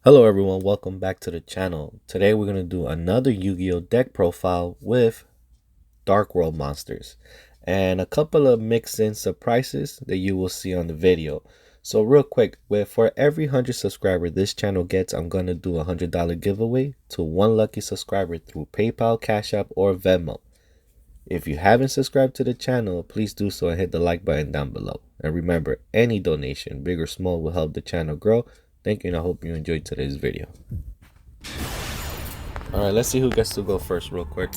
Hello everyone, welcome back to the channel. Today we're going to do another Yu-Gi-Oh deck profile with Dark World monsters and a couple of mix-in surprises that you will see on the video. So real quick, for every 100 subscriber this channel gets, I'm going to do a $100 giveaway to one lucky subscriber through PayPal, Cash App, or Venmo. If you haven't subscribed to the channel, please do so and hit the like button down below. And remember, any donation, big or small, will help the channel grow. Thank you, and I hope you enjoyed today's video. Alright, let's see who gets to go first real quick.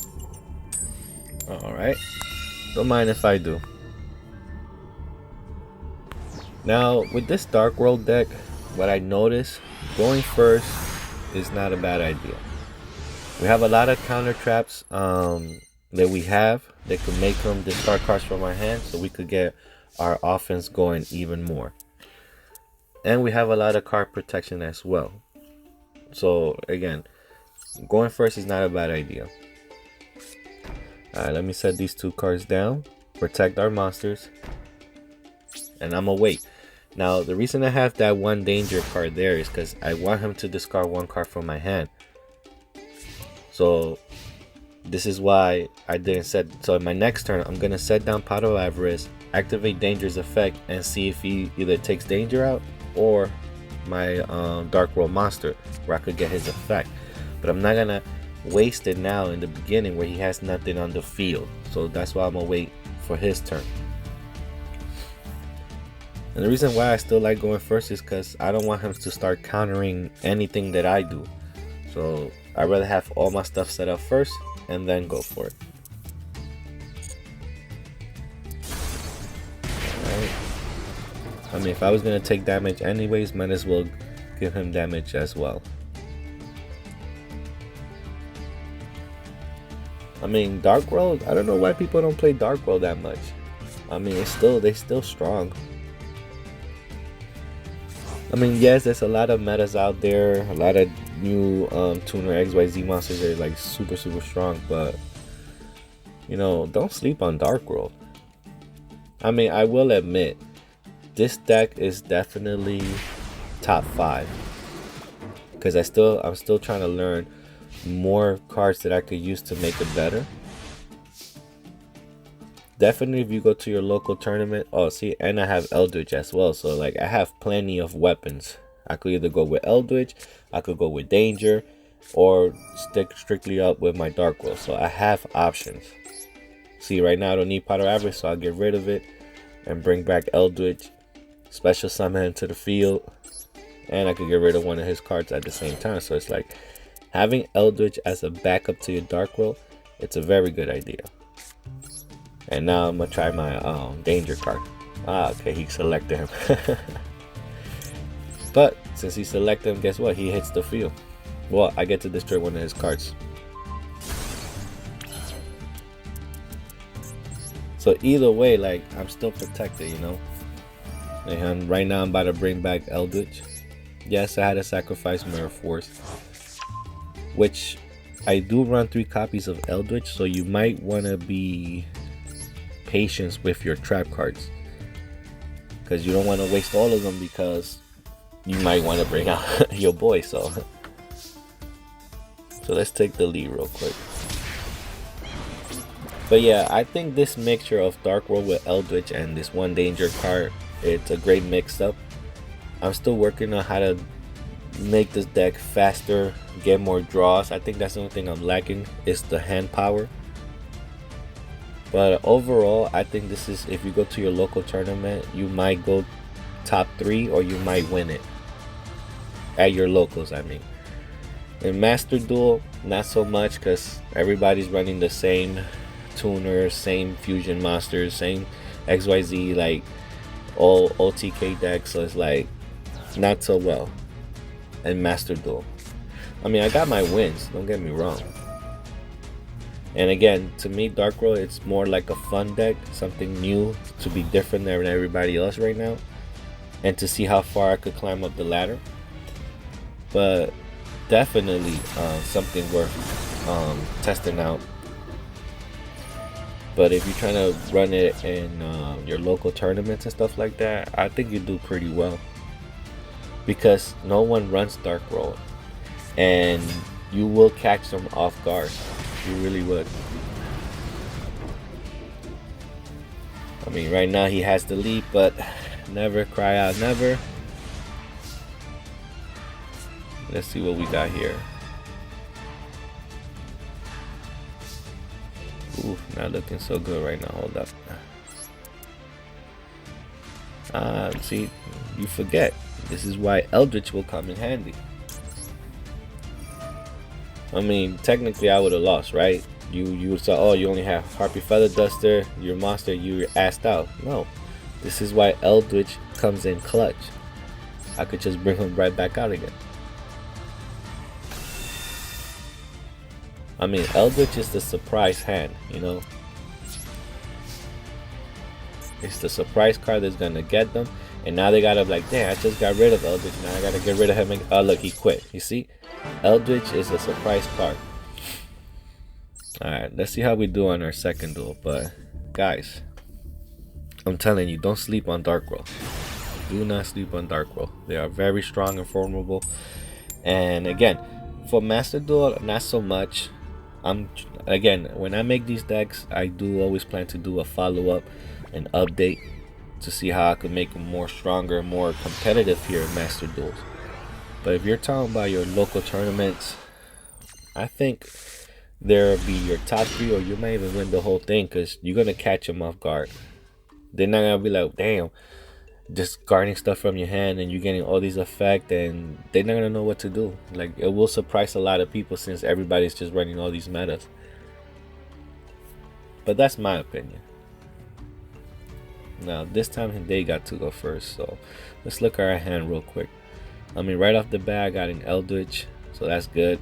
Alright, don't mind if I do. Now, with this Dark World deck, what I noticed, going first is not a bad idea. We have a lot of counter traps that we have that could make them discard cards from our hand, so we could get our offense going even more. And we have a lot of card protection as well. So again, going first is not a bad idea. Alright, let me set these two cards down. Protect our monsters. And I'm gonna wait. Now, the reason I have that one danger card there is because I want him to discard one card from my hand. So this is why I didn't set. So in my next turn, I'm gonna set down Pot of Avarice, activate Danger's effect, and see if he either takes Danger out or my Dark World monster, where I could get his effect. But I'm not gonna waste it now in the beginning where he has nothing on the field. So that's why I'm gonna wait for his turn. And the reason why I still like going first is because I don't want him to start countering anything that I do. So I'd rather have all my stuff set up first and then go for it. Alright. I mean, if I was going to take damage anyways, might as well give him damage as well. I mean, Dark World, I don't know why people don't play Dark World that much. I mean, they're still strong. I mean, yes, there's a lot of metas out there, a lot of new tuner XYZ monsters that are like super strong, but you know, don't sleep on Dark World. I mean, I will admit, this deck is definitely top 5 because I'm still trying to learn more cards that I could use to make it better. Definitely, if you go to your local tournament, oh see, and I have Eldlich as well, so like I have plenty of weapons. I could either go with Eldlich, I could go with Danger, or stick strictly up with my Dark World. So I have options. See, right now I don't need Pot of Avarice, so I'll get rid of it and bring back Eldlich, special summon him to the field, and I could get rid of one of his cards at the same time. So it's like having Eldlich as a backup to your Dark World, it's a very good idea. And now I'm gonna try my Danger card. Okay, he selected him. But since he selected him, guess what? He hits the field. Well, I get to destroy one of his cards. So either way, like, I'm still protected, you know. And right now I'm about to bring back Eldlich. Yes, I had to sacrifice Mirror Force, which I do run 3 copies of Eldlich, so you might want to be patient with your trap cards, because you don't want to waste all of them, because you might want to bring out your boy. So let's take the lead real quick. But yeah, I think this mixture of Dark World with Eldlich and this one Danger card, it's a great mix up. I'm still working on how to make this deck faster, get more draws. I think that's the only thing I'm lacking, is the hand power. But overall, I think this is, if you go to your local tournament, you might go top 3 or you might win it at your locals. I mean, in Master Duel, not so much, because everybody's running the same tuners, same fusion monsters, same XYZ, like all OTK decks. So it's like not so well in Master Duel. I mean, I got my wins, don't get me wrong. And again, to me, Dark World, it's more like a fun deck, something new to be different than everybody else right now, and to see how far I could climb up the ladder. But definitely something worth testing out. But if you're trying to run it in your local tournaments and stuff like that, I think you do pretty well. because no one runs Dark Roll, and you will catch them off guard. You really would. I mean, right now he has the lead, but never cry out never. Let's see what we got here. Ooh, not looking so good right now. Hold up. See, you forget. This is why Eldlich will come in handy. I mean, technically I would have lost, right? You would say, oh, you only have Harpy Feather Duster, you're a monster, you're assed out. No, this is why Eldlich comes in clutch. I could just bring him right back out again. I mean, Eldlich is the surprise hand, you know. It's the surprise card that's gonna get them, and now they gotta be like, damn, I just got rid of Eldlich, now I gotta get rid of him. Oh, look, he quit. You see, Eldlich is a surprise card. All right, let's see how we do on our second duel. But guys, I'm telling you, don't sleep on Dark Roll. Do not sleep on Dark Roll. They are very strong and formidable. And again, for Master Duel, not so much. Again, when I make these decks, I do always plan to do a follow-up and update to see how I could make them more stronger, more competitive here in Master Duels. But if you're talking about your local tournaments, I think there'll be your top 3, or you might even win the whole thing, because you're gonna catch them off guard. They're not gonna be like, damn, discarding stuff from your hand and you're getting all these effects, and they're not gonna know what to do. Like, it will surprise a lot of people since everybody's just running all these metas. But that's my opinion. Now this time they got to go first, so let's look at our hand real quick. I mean, right off the bat I got an Eldlich, so that's good.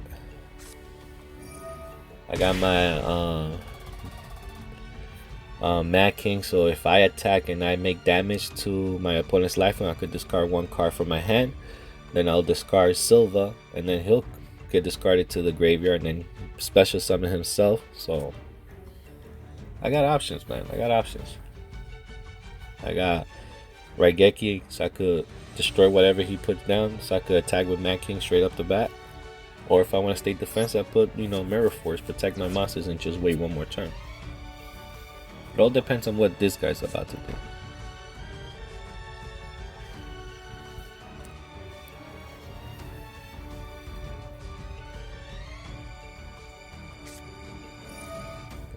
I got my Mad King, so if I attack and I make damage to my opponent's lifeline, I could discard 1 card from my hand. Then I'll discard Silva, and then he'll get discarded to the graveyard, and then special summon himself. So I got options, man. I got options. I got Raigeki, so I could destroy whatever he puts down, so I could attack with Mad King straight up the bat. Or if I want to stay defense, I put, you know, Mirror Force, protect my monsters, and just wait 1 more turn. It all depends on what this guy's about to do.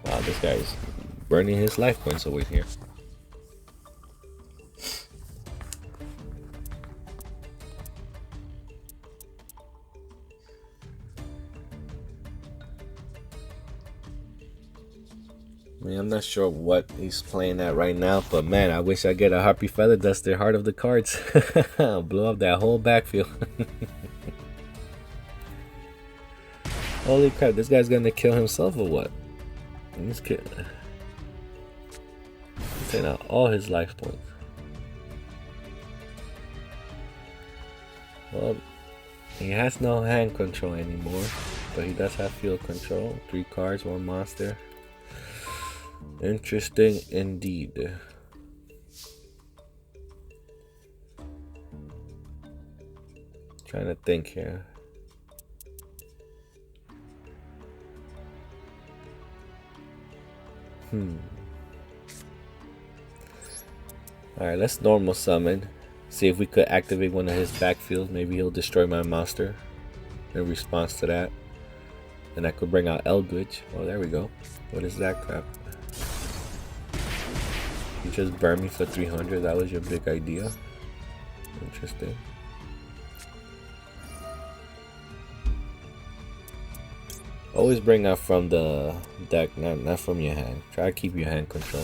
Wow, this guy's burning his life points away here. I mean, I'm not sure what he's playing at right now, but man, I wish I get a Harpy Feather Duster, Heart of the Cards. Blow up that whole backfield. Holy crap, this guy's gonna kill himself or what? He's taking out all his life points. Well, he has no hand control anymore, but he does have field control. 3 cards, 1 monster. Interesting indeed. Trying to think here. Alright, let's normal summon. See if we could activate one of his backfields. Maybe he'll destroy my monster in response to that. And I could bring out Eldlich. Oh, there we go. What is that crap? You just burned me for 300. That was your big idea. Interesting. Always bring out from the deck, not from your hand. Try to keep your hand control.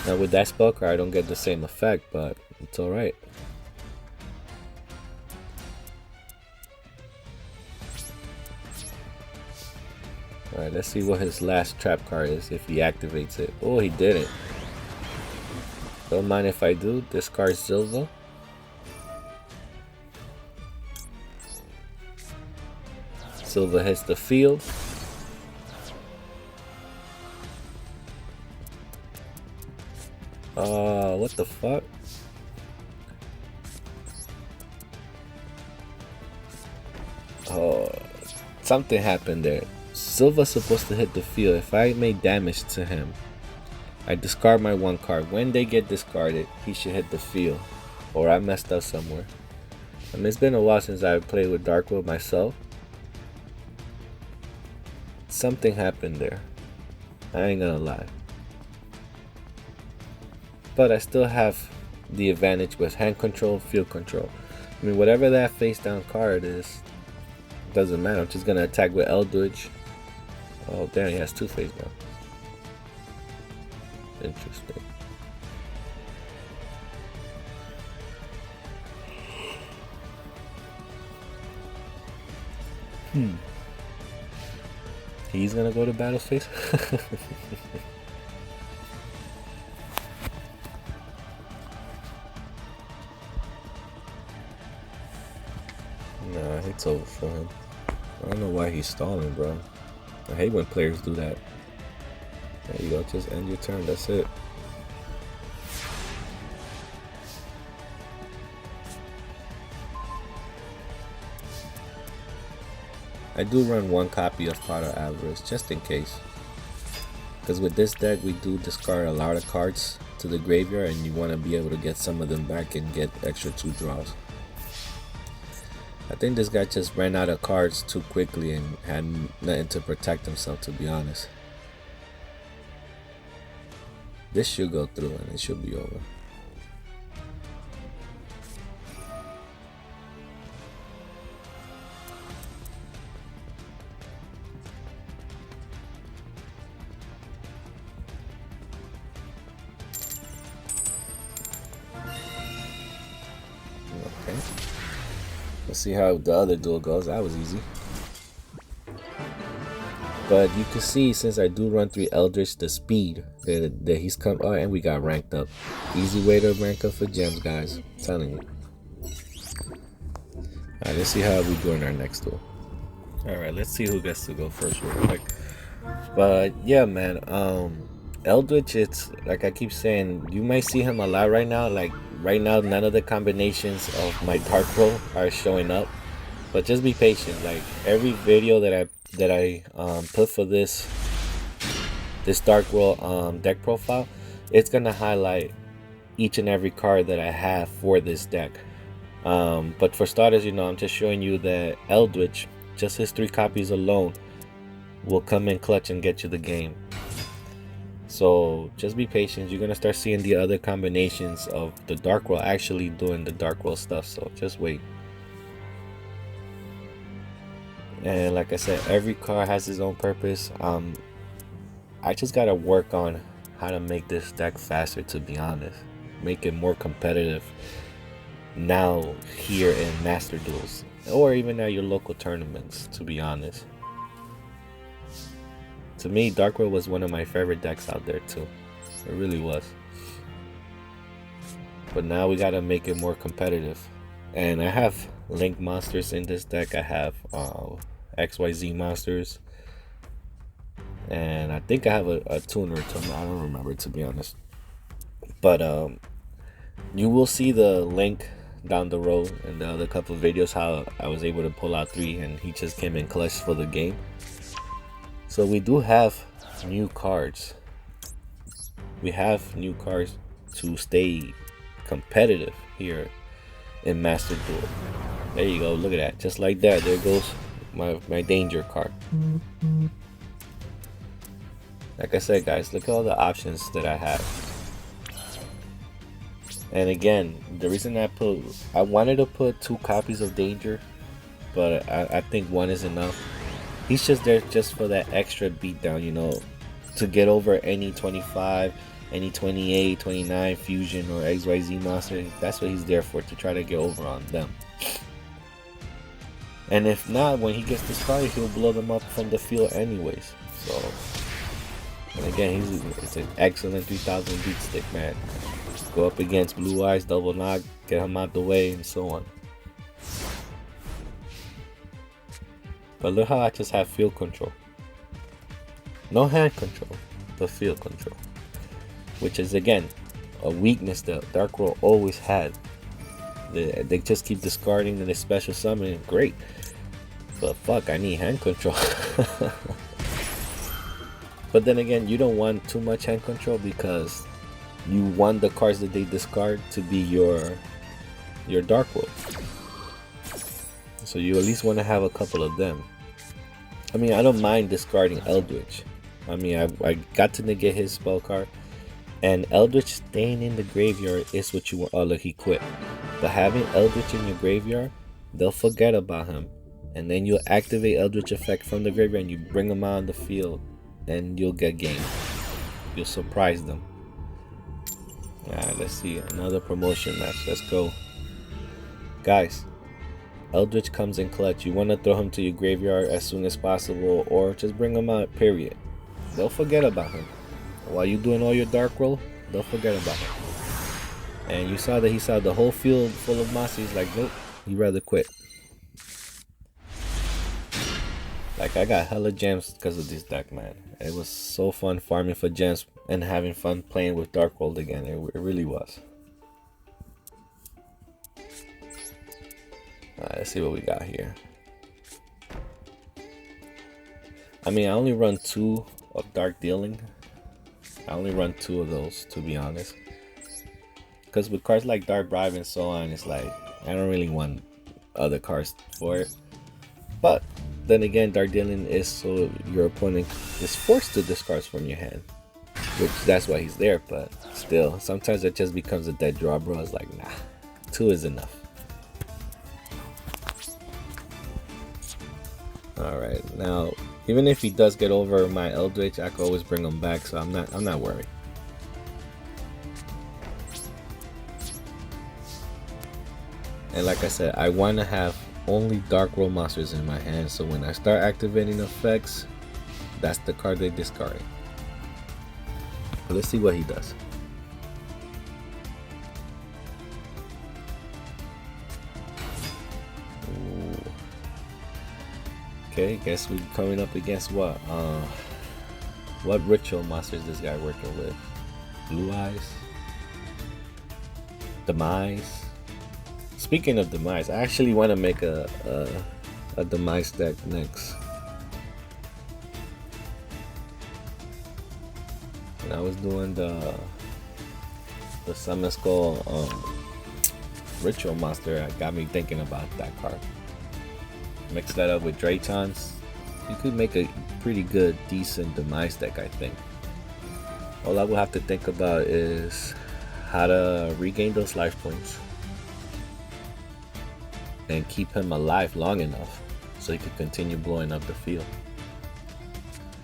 Now with that spell card, I don't get the same effect, but it's alright. Alright, let's see what his last trap card is, if he activates it. Oh, he didn't. Don't mind if I do. Discard Silva. Silva hits the field. What the fuck? Oh, something happened there. Silva's supposed to hit the field. If I made damage to him, I discard my 1 card. When they get discarded, he should hit the field. Or I messed up somewhere. I mean, it's been a while since I played with Darkwood myself. Something happened there. I ain't gonna lie. But I still have the advantage with hand control, field control. I mean, whatever that face down card is, doesn't matter. I'm just gonna attack with Eldlich. Oh damn, he has 2 face down. Interesting. He's gonna go to battle face. Nah, it's over for him. I don't know why he's stalling, bro. I hate when players do that. There you go, just end your turn, that's it. I do run 1 copy of Pot of Avarice, just in case. Because with this deck, we do discard a lot of cards to the graveyard, and you want to be able to get some of them back and get extra 2 draws. I think this guy just ran out of cards too quickly and had nothing to protect himself, to be honest. This should go through and it should be over. Okay. Let's see how the other duel goes. That was easy. But you can see, since I do run 3 Eldlich, the speed that he's come. Oh, and we got ranked up. Easy way to rank up for gems, guys. I'm telling you. Alright, let's see how we do in our next duel. Alright, let's see who gets to go first real quick. But yeah, man, Eldlich, it's like I keep saying, you might see him a lot right now. Like right now, none of the combinations of my Dark Roll are showing up. But just be patient. Like every video that I put for this Dark Roll deck profile, it's gonna highlight each and every card that I have for this deck. But for starters, you know, I'm just showing you that Eldlich, just his 3 copies alone, will come in clutch and get you the game. So just be patient. You're gonna start seeing the other combinations of the Dark Roll actually doing the Dark Roll stuff. So just wait. And like I said, every card has its own purpose. I just gotta work on how to make this deck faster, to be honest. Make it more competitive now here in Master Duels, or even at your local tournaments, to be honest. To me, Dark Roll was one of my favorite decks out there too. It really was. But now we gotta make it more competitive. And I have Link monsters in this deck. I have XYZ monsters. And I think I have a tuner. I don't remember, to be honest. But you will see the link down the road in the other couple of videos how I was able to pull out 3 and he just came in clutch for the game. So we do have new cards. We have new cards to stay competitive here in Master Duel. There you go, look at that. Just like that, there goes my danger card. Like I said, guys, look at all the options that I have. And again, the reason I wanted to put 2 copies of danger, but I think 1 is enough. He's just there just for that extra beatdown, you know, to get over any 25, any 28, 29 fusion or XYZ monster. That's what he's there for, to try to get over on them. And if not, when he gets discarded, he'll blow them up from the field anyways. So, and again, it's an excellent 3000 beat stick, man. Go up against Blue Eyes, double knock, get him out the way, and so on. But look how I just have field control. No hand control, but field control. Which is, again, a weakness that Dark Roll always had. They just keep discarding and they special summon. Great. But fuck, I need hand control. But then again, you don't want too much hand control because you want the cards that they discard to be your Dark World. So you at least want to have a couple of them. I mean, I don't mind discarding Eldlich. I mean, I got to negate his spell card. And Eldlich staying in the graveyard is what you want. Oh, look, he quit. But having Eldlich in your graveyard, they'll forget about him. And then you'll activate Eldritch effect from the graveyard and you bring them out on the field. And you'll get game. You'll surprise them. Alright, let's see. Another promotion match. Let's go. Guys, Eldritch comes in clutch. You want to throw him to your graveyard as soon as possible. Or just bring him out, period. They'll forget about him. While you're doing all your dark roll, they'll forget about him. And you saw that he saw the whole field full of monsters. He's like, nope, he'd rather quit. Like, I got hella gems because of this deck, man. It was so fun farming for gems and having fun playing with Dark World again. It really was. Alright, let's see what we got here. I mean, I only run 2 of Dark Dealing. I only run 2 of those, to be honest. Because with cards like Dark Bribe and so on, it's like, I don't really want other cards for it. But then again, Dark Dealing is so your opponent is forced to discard from your hand, which that's why he's there. But still, sometimes it just becomes a dead draw, bro. It's like, nah, 2 is enough. All right, now even if he does get over my Eldritch, I can always bring him back, so I'm not worried. And like I said, I want to have only Dark World monsters in my hand, so when I start activating effects, that's the card they discard. But let's see what he does. Ooh. Okay, guess we're coming up against what ritual monsters this guy working with? Blue Eyes, Demise. Speaking of Demise, I actually want to make a Demise deck next. When I was doing the Summon Skull Ritual Monster, it got me thinking about that card. Mix that up with Draytons, you could make a pretty good, decent Demise deck, I think. All I will have to think about is how to regain those life points and keep him alive long enough so he could continue blowing up the field.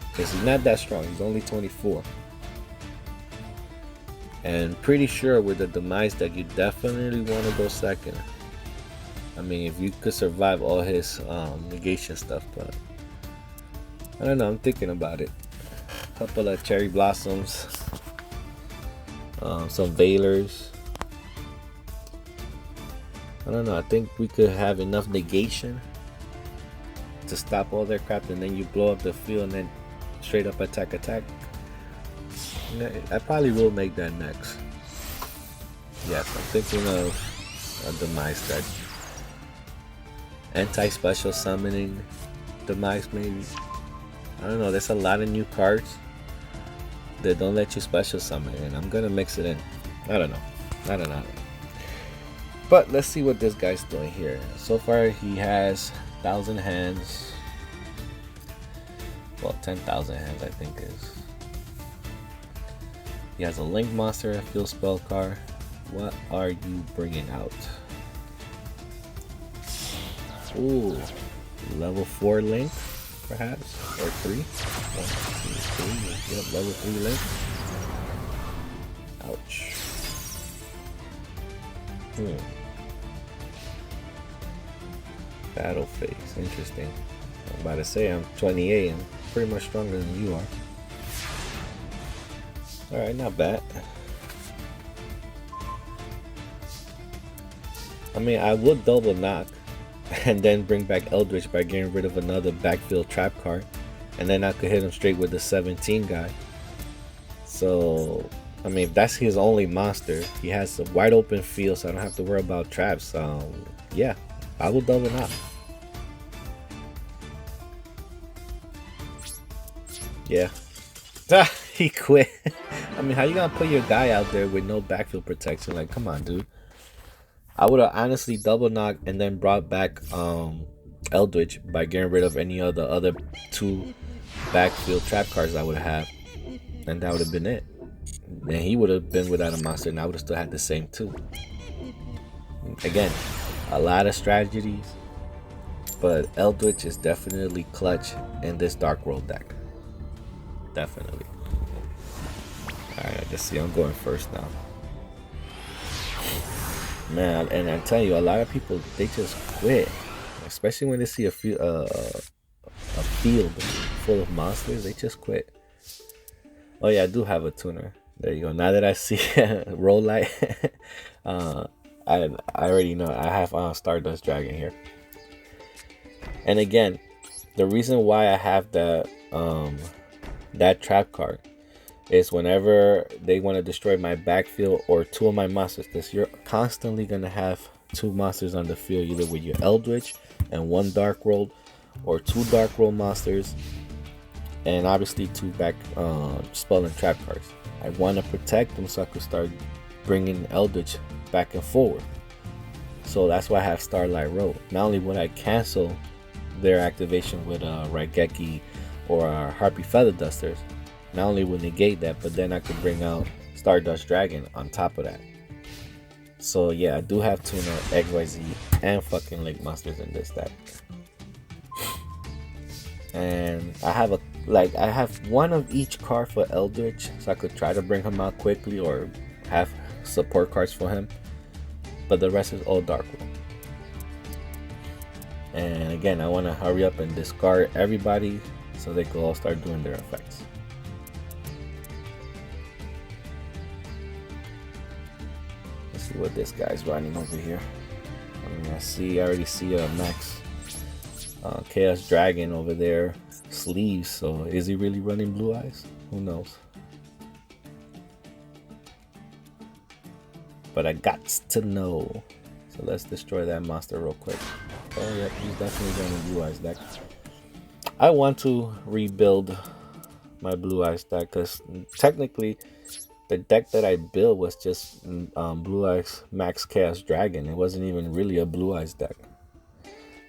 Because he's not that strong, he's only 24. And pretty sure with the Demise deck, you definitely want to go second. I mean, if you could survive all his negation stuff, but I don't know, I'm thinking about it. A couple of Cherry Blossoms, some Veilers. I don't know, I think we could have enough negation to stop all their crap, and then you blow up the field and then straight up attack. I probably will make that next. Yes, I'm thinking of a Demise deck. Anti-special summoning Demise, maybe. I don't know, there's a lot of new cards that don't let you special summon, and I'm gonna mix it in. I don't know. But let's see what this guy's doing here. So far he has 1,000 hands. Well, 10,000 hands I think is. He has a Link monster, a field spell card. What are you bringing out? Ooh, level 4 Link, perhaps, or 3. 1, 2, 3. Yep, level 3 Link. Ouch. Battle phase, interesting. I'm about to say I'm 28 and pretty much stronger than you are. Alright, not bad. I mean, I would double knock and then bring back Eldritch by getting rid of another backfield trap card, and then I could hit him straight with the 17 guy. So I mean, if that's his only monster, he has a wide open field, so I don't have to worry about traps. Yeah, I will double knock. Yeah. He quit. I mean, how you gonna put your guy out there with no backfield protection? Like, come on, dude. I would have honestly double knocked and then brought back Eldlich by getting rid of any of the other two backfield trap cards I would have, and that would have been it. And he would have been without a monster, and I would have still had the same two. Again, a lot of strategies, but Eldlich is definitely clutch in this Dark World deck. Definitely. Alright, let's see. I'm going first now. Man, and I'm telling you, a lot of people, they just quit. Especially when they see a field full of monsters, they just quit. Oh yeah, I do have a tuner. There you go. Now that I see roll light, I already know I have Stardust Dragon here. And again, the reason why I have that trap card is whenever they want to destroy my backfield or two of my monsters, because you're constantly gonna have two monsters on the field, either with your Eldritch and one Dark World, or two Dark World monsters, and obviously two back spell and trap cards. I want to protect them so I could start bringing Eldritch back and forward. So that's why I have Starlight Road. Not only would I cancel their activation with Raigeki or Harpy Feather Dusters, not only would negate that, but then I could bring out Stardust Dragon on top of that. So yeah, I do have Tuner, XYZ, and fucking Lake Monsters in this deck. And I have one of each card for Eldritch, so I could try to bring him out quickly or have support cards for him. But the rest is all Dark World. And again, I want to hurry up and discard everybody so they can all start doing their effects. Let's see what this guy's running over here. I mean, I already see a Max Chaos Dragon over there, sleeves. So is he really running Blue Eyes? Who knows? But I got to know. So let's destroy that monster real quick. Oh yeah, he's definitely running Blue Eyes deck. I want to rebuild my Blue Eyes deck because technically the deck that I built was just Blue Eyes Max Chaos Dragon. It wasn't even really a Blue Eyes deck.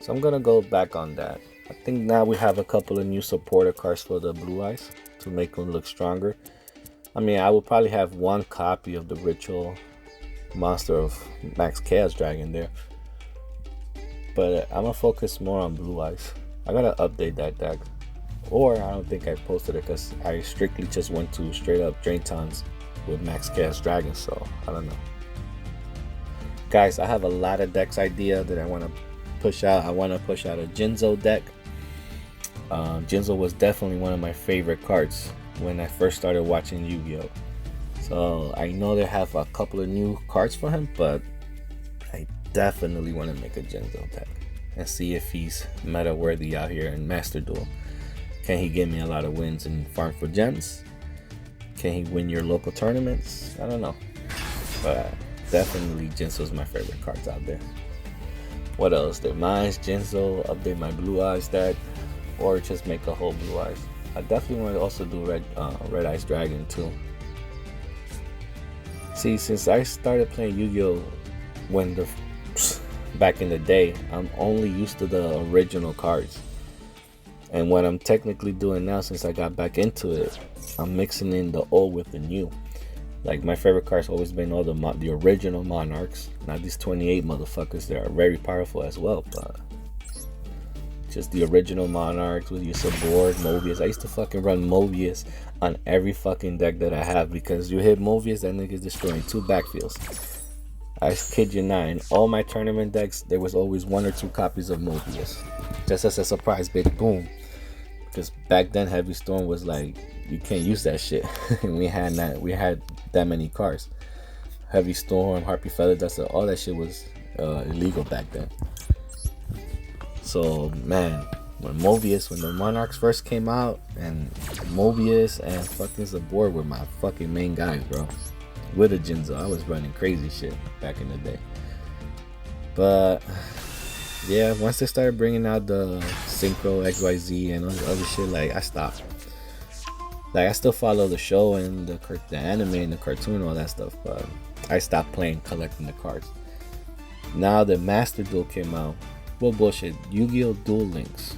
So I'm gonna go back on that. I think now we have a couple of new supporter cards for the Blue Eyes to make them look stronger. I mean, I will probably have one copy of the Ritual Monster of Max Chaos Dragon there, but I'm gonna focus more on Blue Eyes. I gotta update that deck, or I don't think I posted it because I strictly just went to straight up Draintons with Max Chaos Dragon, so I don't know. Guys, I have a lot of decks idea that I want to push out. I want to push out a Jinzo deck. Jinzo was definitely one of my favorite cards when I first started watching Yu-Gi-Oh! So I know they have a couple of new cards for him, but I definitely want to make a Jinzo deck and see if he's meta worthy out here in Master Duel. Can he give me a lot of wins in Farm for Gems? Can he win your local tournaments? I don't know, but definitely Jinzo's my favorite cards out there. What else? There Mines, Jinzo, update my Blue Eyes deck, or just make a whole Blue Eyes. I definitely want to also do Red Eyes Dragon too. See, since I started playing Yu-Gi-Oh! Back in the day, I'm only used to the original cards. And what I'm technically doing now, since I got back into it, I'm mixing in the old with the new. Like, my favorite cards always been all the original Monarchs, not these 28 motherfuckers. They are very powerful as well, but just the original Monarchs with your support, Mobius. I used to fucking run Mobius on every fucking deck that I have, because you hit Mobius, that nigga's destroying 2 backfields. I kid you not, in all my tournament decks, there was always 1 or 2 copies of Mobius. Just as a surprise, bitch, boom. Because back then, Heavy Storm was like, you can't use that shit. we had that many cards. Heavy Storm, Harpy Feather Duster, all that shit was illegal back then. So, man, when the Monarchs first came out, and Mobius and fucking Zabor were my fucking main guys, bro. With a Jinzo, I was running crazy shit back in the day. But yeah, once they started bringing out the Synchro, XYZ, and all the other shit, like, I stopped. Like I still follow the show and the anime and the cartoon and all that stuff, but I stopped collecting the cards. Now that Master Duel came out, well, bullshit, Yu-Gi-Oh! Duel Links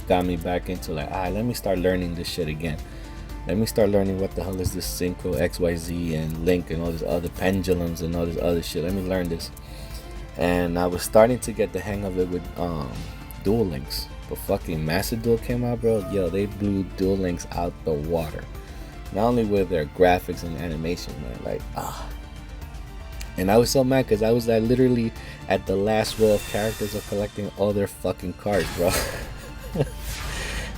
got me back into like, let me start learning this shit again. Let me start learning what the hell is this Synchro, XYZ, and Link, and all this other pendulums and all this other shit. Let me learn this. And I was starting to get the hang of it with Duel Links. But fucking Master Duel came out, bro. Yo, they blew Duel Links out the water. Not only with their graphics and animation, man. Like, And I was so mad because I was like literally at the last row of characters of collecting all their fucking cards, bro.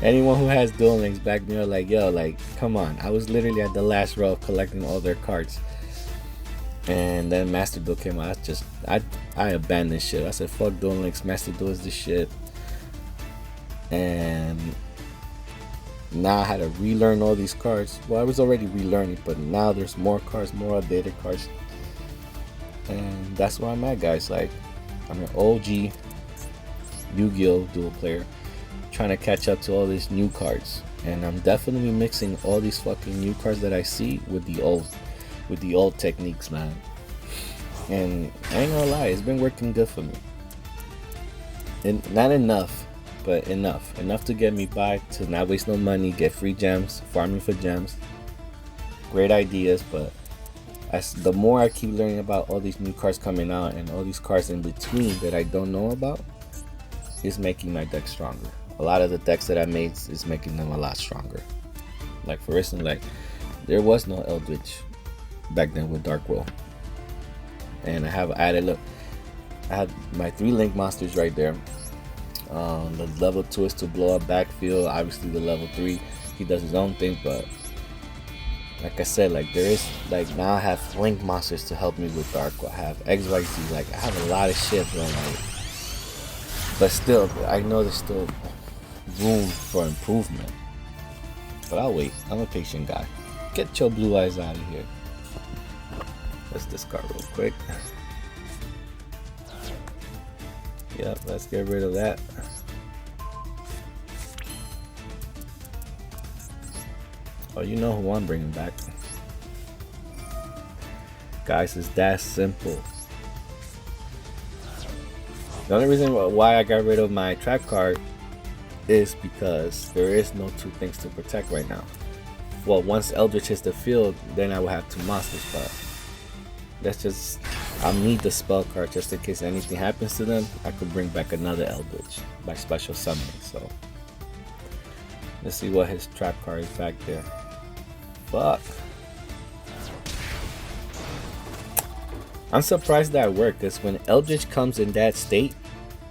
Anyone who has Duel Links back there, like, yo, like, come on. I was literally at the last row of collecting all their cards. And then Master Duel came out. I abandoned shit. I said, fuck Duel Links. Master Duel is the shit. And now I had to relearn all these cards. Well, I was already relearning, but now there's more cards, more updated cards. And that's where I'm at, guys. Like, I'm an OG Yu-Gi-Oh! Duel player, trying to catch up to all these new cards, and I'm definitely mixing all these fucking new cards that I see with the old techniques, man. And I ain't gonna lie, it's been working good for me. And not enough, but enough to get me by, to not waste no money, get free gems, farming for gems, great ideas. But the more I keep learning about all these new cards coming out and all these cards in between that I don't know about, is making my deck stronger. A lot of the decks that I made is making them a lot stronger. Like, for instance, like, there was no Eldlich back then with Dark World, and I have added, look, I have my 3 Link monsters right there. The level 2 is to blow up backfield. Obviously the level 3, he does his own thing, but like I said, like, there is, like, now I have Link monsters to help me with Dark World. I have XYZ, like, I have a lot of shit, bro. Like, but still, I know there's still room for improvement. But I'll wait. I'm a patient guy. Get your blue eyes out of here. Let's discard real quick. Yep, let's get rid of that. Oh, you know who I'm bringing back. Guys, it's that simple. The only reason why I got rid of my trap card is because there is no 2 things to protect right now. Well, once Eldlich hits the field, then I will have 2 monsters, but that's just, I'll need the spell card just in case anything happens to them. I could bring back another Eldlich by special summoning. So let's see what his trap card is back there. Fuck. I'm surprised that worked, because when Eldlich comes in that state,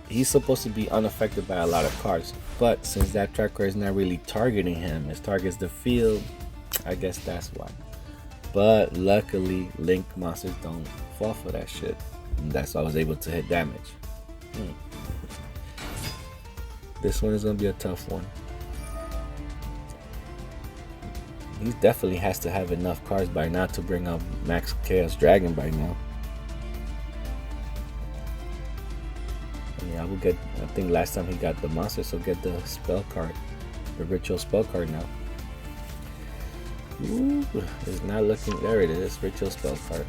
he's supposed to be unaffected by a lot of cards. But since that trap card is not really targeting him, it targets the field, I guess that's why. But luckily, Link monsters don't fall for that shit. And that's why I was able to hit damage. This one is going to be a tough one. He definitely has to have enough cards by now to bring up Max Chaos Dragon by now. I will get, I think last time he got the monster, so get the spell card, the ritual spell card now. Ooh, it's not looking, there it is, ritual spell card.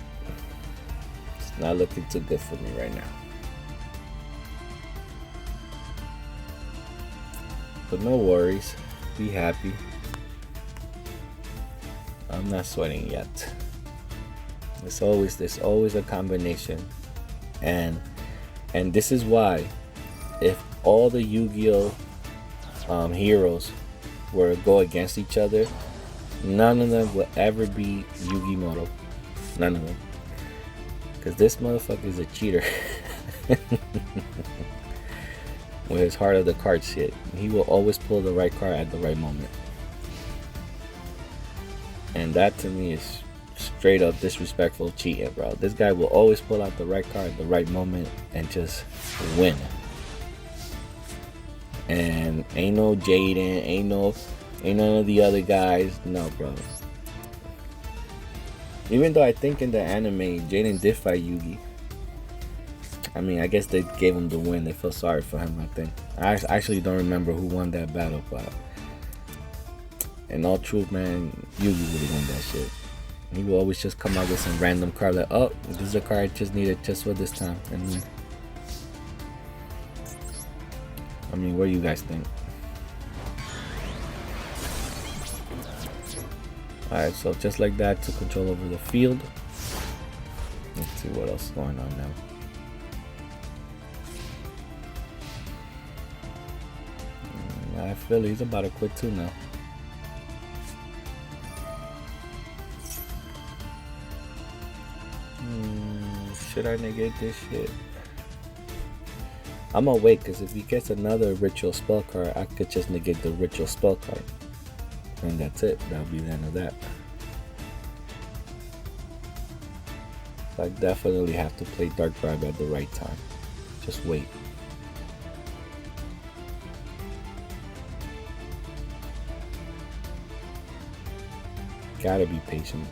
It's not looking too good for me right now. But no worries, be happy. I'm not sweating yet. There's always a combination, and this is why, if all the Yu-Gi-Oh heroes were to go against each other, none of them will ever be Yu-Gi-Moto. None of them. Because this motherfucker is a cheater. With his heart of the card shit. He will always pull the right card at the right moment. And that to me is straight up disrespectful cheating, bro. This guy will always pull out the right card at the right moment and just win. And ain't no Jaden, ain't none of the other guys. No, bro. Even though I think in the anime Jaden did fight Yugi. I mean, I guess they gave him the win. They felt sorry for him, I think. I actually don't remember who won that battle, but in all truth, man, you really win that shit. He will always just come out with some random card like, oh, this is a card I just needed just for this time. And I mean, what do you guys think? Alright, so just like that, to control over the field. Let's see what else is going on now. I feel he's about to quit too now. Should I negate this shit? I'm gonna wait, because if he gets another ritual spell card, I could just negate the ritual spell card. And that's it. That'll be the end of that. So I definitely have to play Dark Bribe at the right time. Just wait. Gotta be patient.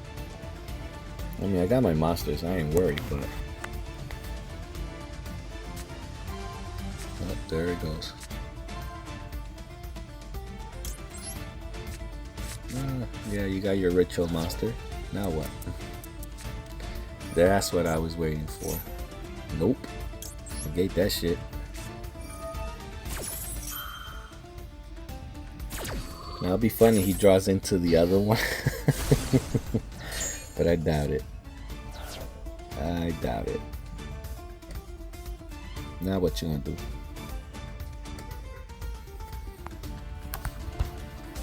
I mean, I got my monsters. I ain't worried, but... Oh, there it goes. Yeah, you got your ritual monster. Now what? That's what I was waiting for. Nope. Negate that shit. Now it'll be funny, he draws into the other one. But I doubt it. I doubt it. Now what you gonna do?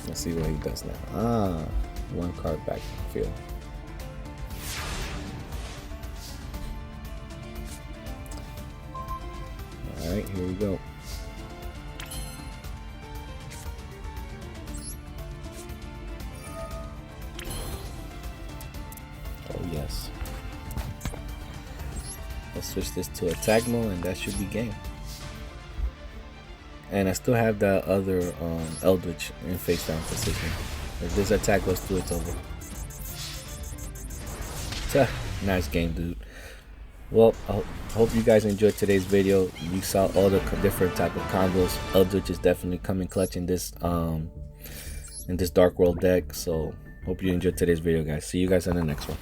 Let's see what he does now. Ah, one card back in the field. Alright, here we go. Oh yes. Let's switch this to attack mode and that should be game. And I still have that other Eldlich in face down position. If this attack goes through, it's over. Nice game, dude. Well, I hope you guys enjoyed today's video. You saw all the different type of combos. Eldlich is definitely coming clutch in this Dark World deck. So hope you enjoyed today's video, guys. See you guys in the next one.